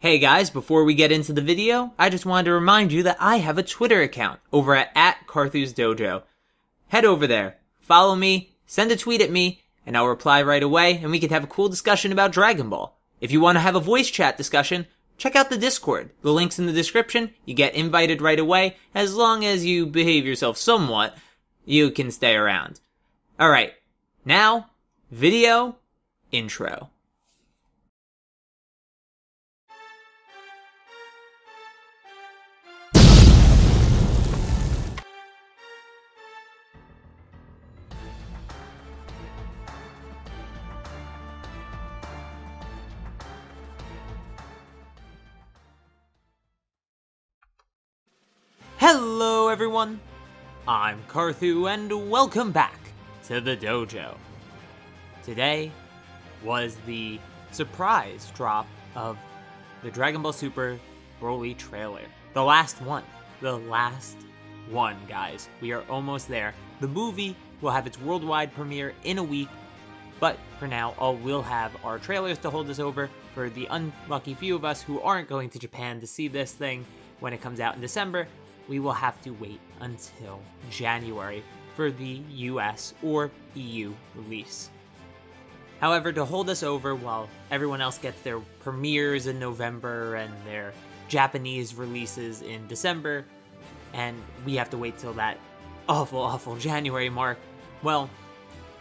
Hey guys, before we get into the video, I just wanted to remind you that I have a Twitter account over at carthusdojo. Head over there, follow me, send a tweet at me, and I'll reply right away, and we can have a cool discussion about Dragon Ball. If you want to have a voice chat discussion, check out the Discord. The link's in the description. You get invited right away. As long as you behave yourself somewhat, you can stay around. Alright, now, video intro. Hello everyone, I'm Carthu and welcome back to the dojo. Today was the surprise drop of the Dragon Ball Super Broly trailer. The last one, guys. We are almost there. The movie will have its worldwide premiere in a week, but for now, we'll have our trailers to hold us over for the unlucky few of us who aren't going to Japan to see this thing when it comes out in December. We will have to wait until January for the US or EU release. However, to hold us over while everyone else gets their premieres in November and their Japanese releases in December, and we have to wait till that awful January mark, well,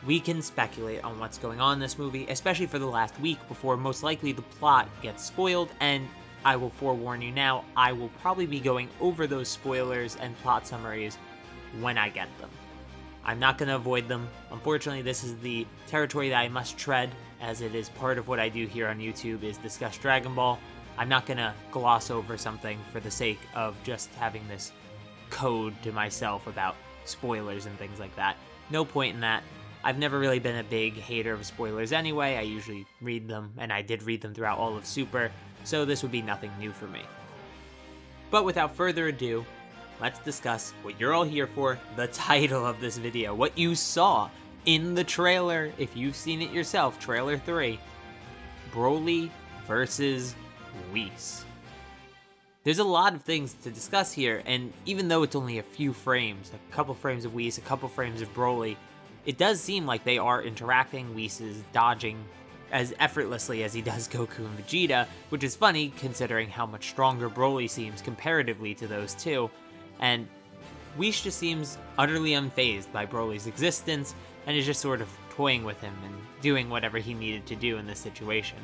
we can speculate on what's going on in this movie, especially for the last week before most likely the plot gets spoiled, and I will forewarn you now, I will probably be going over those spoilers and plot summaries when I get them. I'm not going to avoid them. Unfortunately, this is the territory that I must tread, as it is part of what I do here on YouTube is discuss Dragon Ball. I'm not going to gloss over something for the sake of just having this code to myself about spoilers and things like that. No point in that. I've never really been a big hater of spoilers anyway. I usually read them, and I did read them throughout all of Super, so this would be nothing new for me. But without further ado, let's discuss what you're all here for, the title of this video, what you saw in the trailer, if you've seen it yourself, trailer 3, Broly versus Whis. There's a lot of things to discuss here, and even though it's only a few frames, a couple frames of Whis, a couple frames of Broly, it does seem like they are interacting. Whis is dodging as effortlessly as he does Goku and Vegeta, which is funny considering how much stronger Broly seems comparatively to those two, and Whis just seems utterly unfazed by Broly's existence and is just sort of toying with him and doing whatever he needed to do in this situation.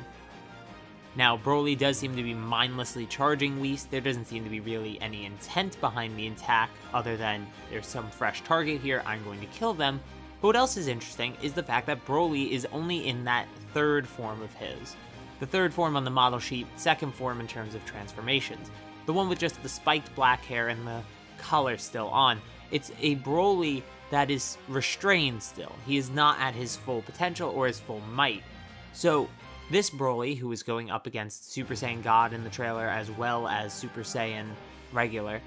Now, Broly does seem to be mindlessly charging Whis. There doesn't seem to be really any intent behind the attack other than there's some fresh target here, I'm going to kill them. But what else is interesting is the fact that Broly is only in that third form of his. The third form on the model sheet, second form in terms of transformations. The one with just the spiked black hair and the color still on. It's a Broly that is restrained still. He is not at his full potential or his full might. So this Broly, who is going up against Super Saiyan God in the trailer as well as Super Saiyan regular,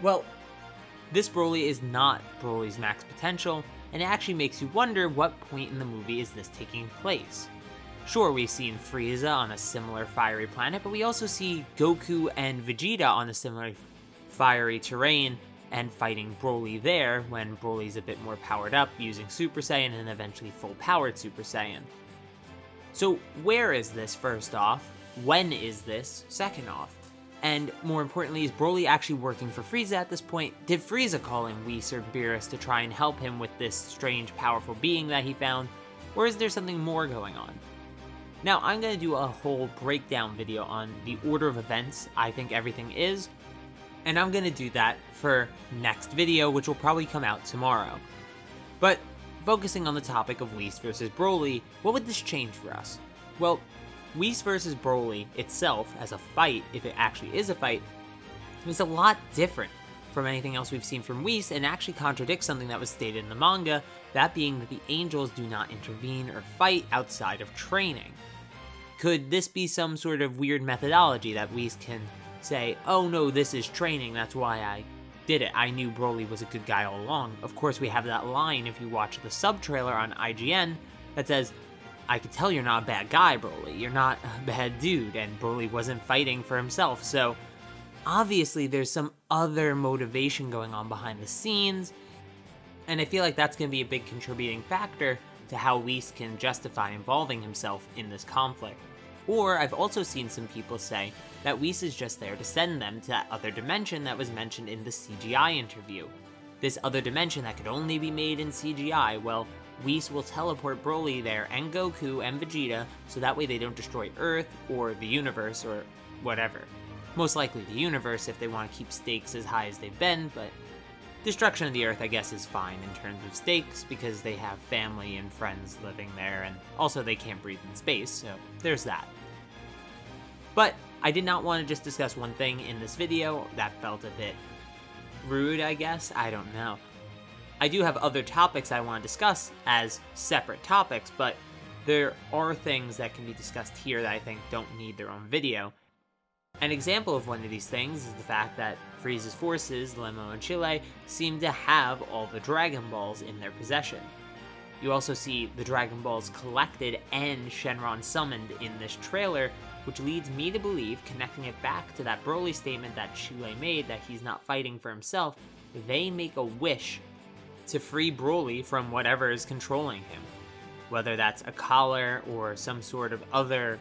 well, this Broly is not Broly's max potential, and it actually makes you wonder what point in the movie is this taking place. Sure, we've seen Frieza on a similar fiery planet, but we also see Goku and Vegeta on a similar fiery terrain and fighting Broly there when Broly's a bit more powered up using Super Saiyan and eventually full-powered Super Saiyan. So where is this, first off? When is this, second off? And more importantly, is Broly actually working for Frieza at this point? Did Frieza call in Whis or Beerus to try and help him with this strange, powerful being that he found? Or is there something more going on? Now, I'm going to do a whole breakdown video on the order of events I think everything is, and I'm going to do that for next video, which will probably come out tomorrow. But focusing on the topic of Whis versus Broly, what would this change for us? Well, Whis versus Broly itself, as a fight, if it actually is a fight, is a lot different from anything else we've seen from Whis, and actually contradicts something that was stated in the manga, that being that the angels do not intervene or fight outside of training. Could this be some sort of weird methodology that Whis can say, oh no, this is training, that's why I did it, I knew Broly was a good guy all along. Of course, we have that line, if you watch the sub-trailer on IGN, that says, I could tell you're not a bad guy, Broly. You're not a bad dude, and Broly wasn't fighting for himself, so obviously there's some other motivation going on behind the scenes, and I feel like that's going to be a big contributing factor to how Whis can justify involving himself in this conflict. Or I've also seen some people say that Whis is just there to send them to that other dimension that was mentioned in the CGI interview. This other dimension that could only be made in CGI, well, Whis will teleport Broly there and Goku and Vegeta so that way they don't destroy Earth or the universe or whatever. Most likely the universe if they want to keep stakes as high as they've been, but destruction of the Earth I guess is fine in terms of stakes because they have family and friends living there, and also they can't breathe in space, so there's that. But I did not want to just discuss one thing in this video. That felt a bit rude, I guess. I don't know. I do have other topics I want to discuss as separate topics, but there are things that can be discussed here that I think don't need their own video. An example of one of these things is the fact that Frieza's forces, Lemo and Chile, seem to have all the Dragon Balls in their possession. You also see the Dragon Balls collected and Shenron summoned in this trailer, which leads me to believe, connecting it back to that Broly statement that Chile made that he's not fighting for himself, they make a wish to free Broly from whatever is controlling him. Whether that's a collar or some sort of other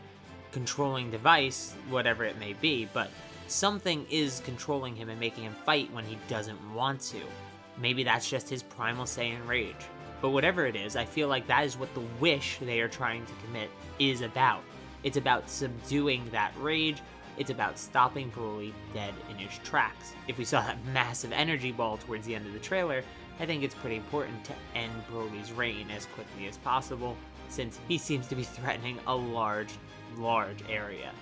controlling device, whatever it may be, but something is controlling him and making him fight when he doesn't want to. Maybe that's just his primal Saiyan rage. But whatever it is, I feel like that is what the wish they are trying to commit is about. It's about subduing that rage. It's about stopping Broly dead in his tracks. If we saw that massive energy ball towards the end of the trailer, I think it's pretty important to end Broly's reign as quickly as possible, since he seems to be threatening a large area.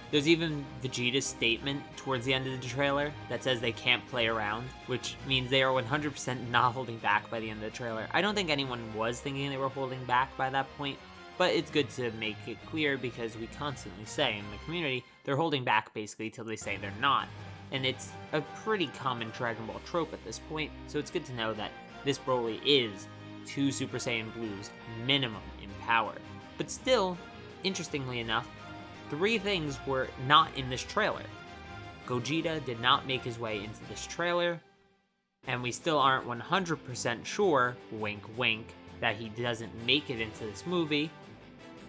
There's even Vegeta's statement towards the end of the trailer that says they can't play around, which means they are 100% not holding back by the end of the trailer. I don't think anyone was thinking they were holding back by that point, but it's good to make it clear because we constantly say in the community they're holding back basically till they say they're not. And it's a pretty common Dragon Ball trope at this point, so it's good to know that this Broly is 2 Super Saiyan Blues minimum in power. But still, interestingly enough, 3 things were not in this trailer. Gogeta did not make his way into this trailer, and we still aren't 100% sure, wink wink, that he doesn't make it into this movie.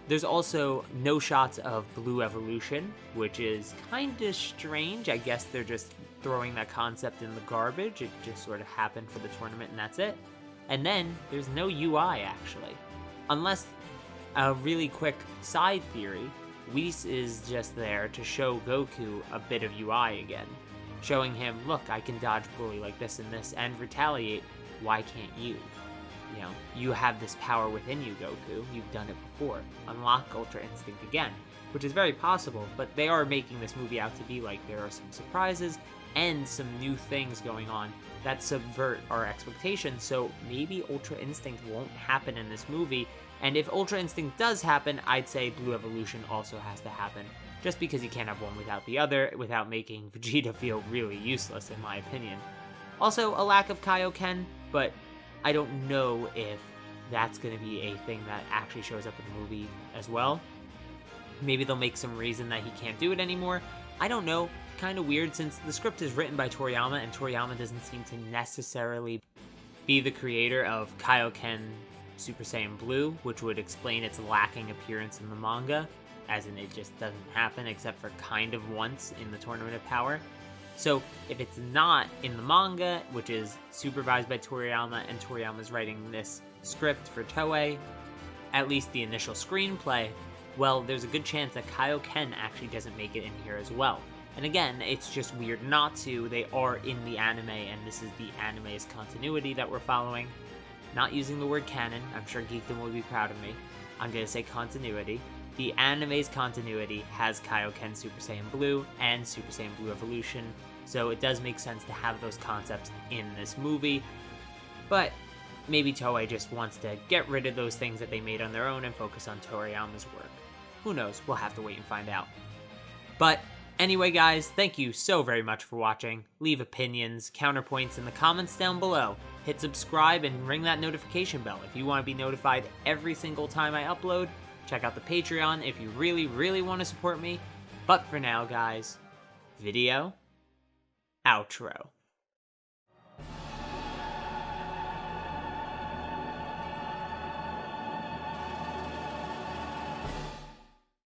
There's also no shots of Blue Evolution, which is kinda strange. I guess they're just throwing that concept in the garbage. It just sort of happened for the tournament and that's it. And then there's no UI actually. Unless, a really quick side theory, Whis is just there to show Goku a bit of UI again. Showing him, look, I can dodge Broly like this and retaliate, why can't you? You know, you have this power within you, Goku. You've done it before. Unlock Ultra Instinct again, which is very possible, but they are making this movie out to be like there are some surprises and some new things going on that subvert our expectations, so maybe Ultra Instinct won't happen in this movie, and if Ultra Instinct does happen, I'd say Blue Evolution also has to happen, just because you can't have one without the other, without making Vegeta feel really useless, in my opinion. Also, a lack of Kaioken, but I don't know if that's going to be a thing that actually shows up in the movie as well. Maybe they'll make some reason that he can't do it anymore. I don't know. Kind of weird since the script is written by Toriyama, and Toriyama doesn't seem to necessarily be the creator of Kaioken Super Saiyan Blue, which would explain its lacking appearance in the manga, as in it just doesn't happen except for kind of once in the Tournament of Power. So if it's not in the manga, which is supervised by Toriyama, and Toriyama's writing this script for Toei, at least the initial screenplay, well, there's a good chance that Kaioken actually doesn't make it in here as well. And again, it's just weird not to. They are in the anime, and this is the anime's continuity that we're following. Not using the word canon, I'm sure Geekdom will be proud of me. I'm gonna say continuity. The anime's continuity has Kaioken Super Saiyan Blue and Super Saiyan Blue Evolution, so it does make sense to have those concepts in this movie. But maybe Toei just wants to get rid of those things that they made on their own and focus on Toriyama's work. Who knows? We'll have to wait and find out. But anyway, guys, thank you so very much for watching. Leave opinions, counterpoints in the comments down below. hit subscribe and ring that notification bell if you want to be notified every single time I upload. Check out the Patreon if you really want to support me. But for now, guys, video outro.